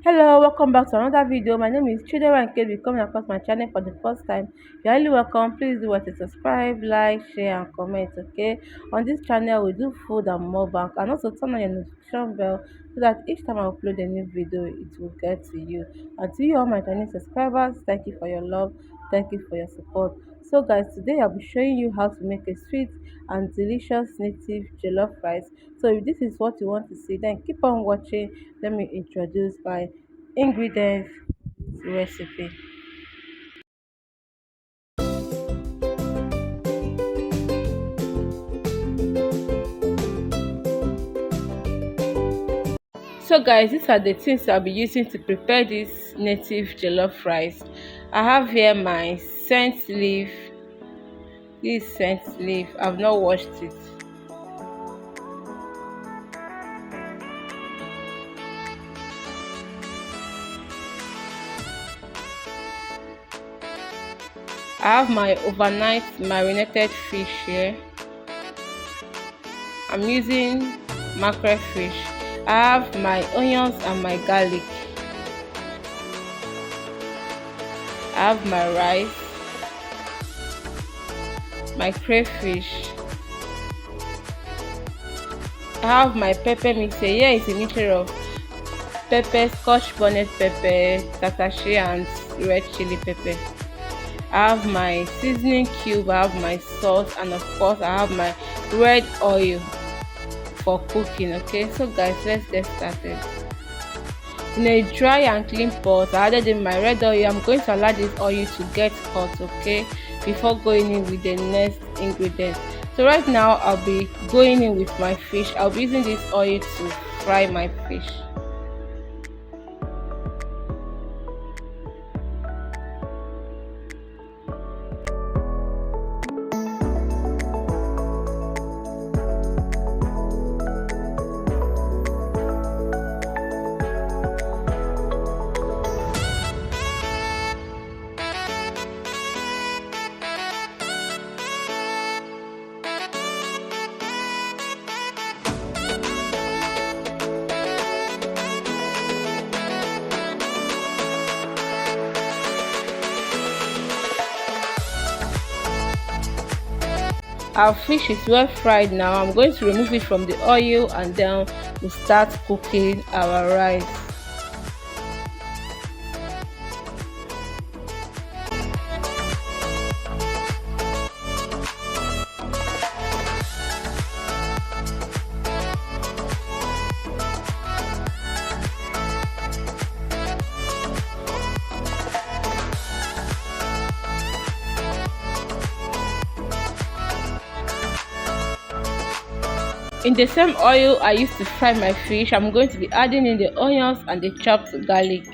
Hello, welcome back to another video. My name is Chidera and Kate. Coming across my channel for the first time. You're highly welcome. Please do what to subscribe, like, share, and comment. Okay, on this channel we do food and more back, and also turn on your notification bell so that each time I upload a new video, it will get to you. And to you, all my channel subscribers, thank you for your love, thank you for your support. So, guys, today I'll be showing you how to make a sweet and delicious native jollof rice. So, if this is what you want to see, then keep on watching. Let me introduce my ingredients recipe. So guys, these are the things I'll be using to prepare this native jollof rice. I have here my scent leaf. This scent leaf, I've not washed it. I have my overnight marinated fish here. I'm using mackerel fish. I have my onions and my garlic. I have my rice, my crayfish. I have my pepper mixture. Here is a mixture of pepper, scotch bonnet pepper, tatache, and red chili pepper. I have my seasoning cube, I have my salt, and of course I have my red oil for cooking. Okay, so guys, let's get started. In a dry and clean pot, I added in my red oil. I'm going to allow this oil to get hot, okay, before going in with the next ingredient. So right now I'll be going in with my fish. I'll be using this oil to fry my fish. Our fish is well fried now. I'm going to remove it from the oil and then we'll start cooking our rice. In the same oil I used to fry my fish, I'm going to be adding in the onions and the chopped garlic.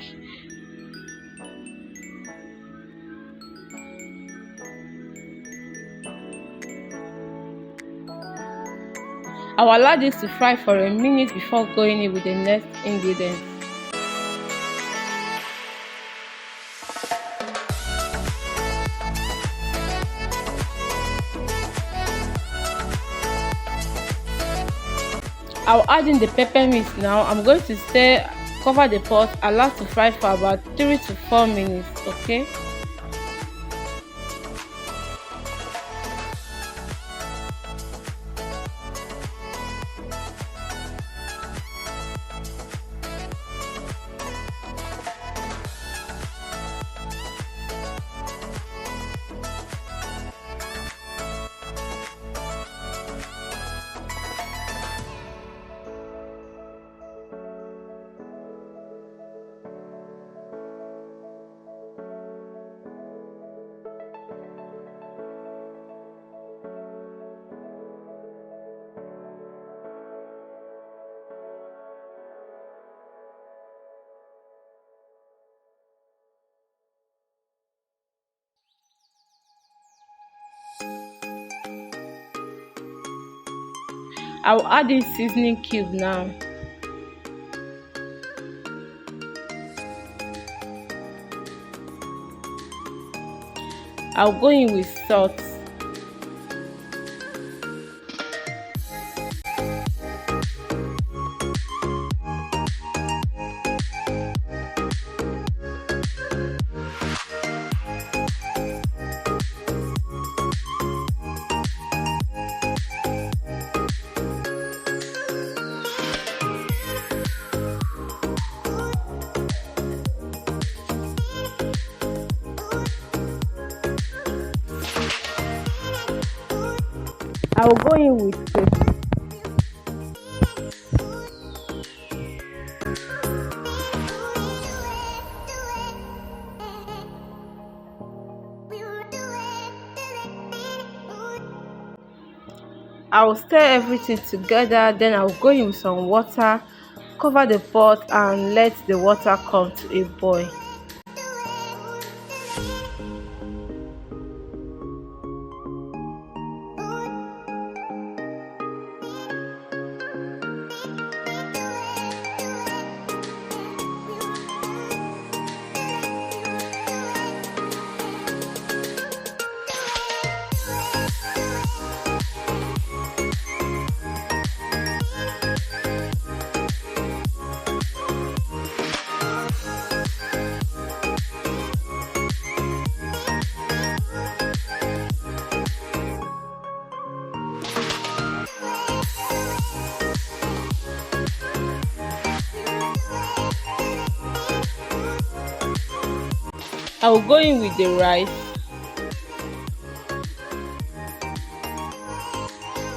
I'll allow this to fry for a minute before going in with the next ingredient. I'll add in the pepper mix now. I'm going to cover the pot, allow to fry for about 3 to 4 minutes, okay? I'll add in seasoning cube now. I'll go in with salt. I will go in with crayfish. I will stir everything together, then I will go in with some water, cover the pot and let the water come to a boil. I will go in with the rice.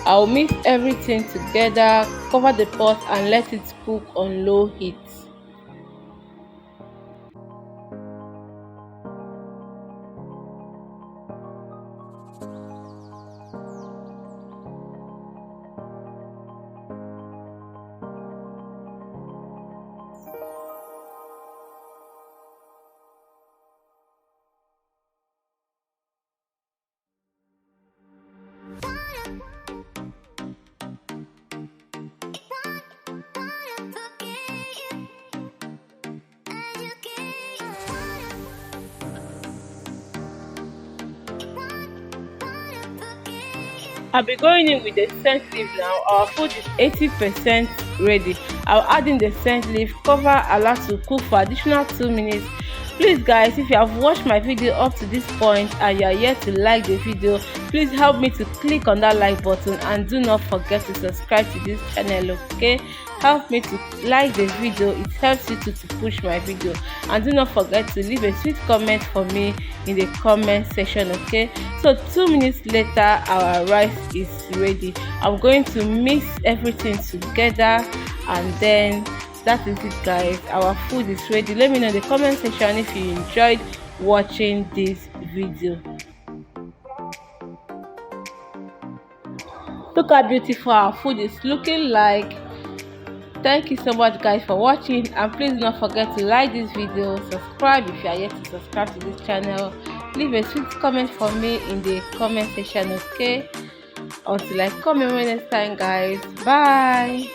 I will mix everything together, cover the pot and let it cook on low heat. I'll be going in with the scent leaf now. Our food is 80% ready. I'll add in the scent leaf, cover, allow to cook for additional 2 minutes. Please guys, if you have watched my video up to this point and you are yet to like the video, please help me to click on that like button and do not forget to subscribe to this channel, okay? Help me to like the video, it helps you to push my video, and do not forget to leave a sweet comment for me in the comment section, okay? So 2 minutes later our rice is ready. I'm going to mix everything together and then that is it guys, our food is ready. Let me know in the comment section if you enjoyed watching this video. Look how beautiful our food is looking like. Thank you so much guys for watching, and please do not forget to like this video, subscribe if you are yet to subscribe to this channel, leave a sweet comment for me in the comment section, okay? Until I come in next time guys, bye.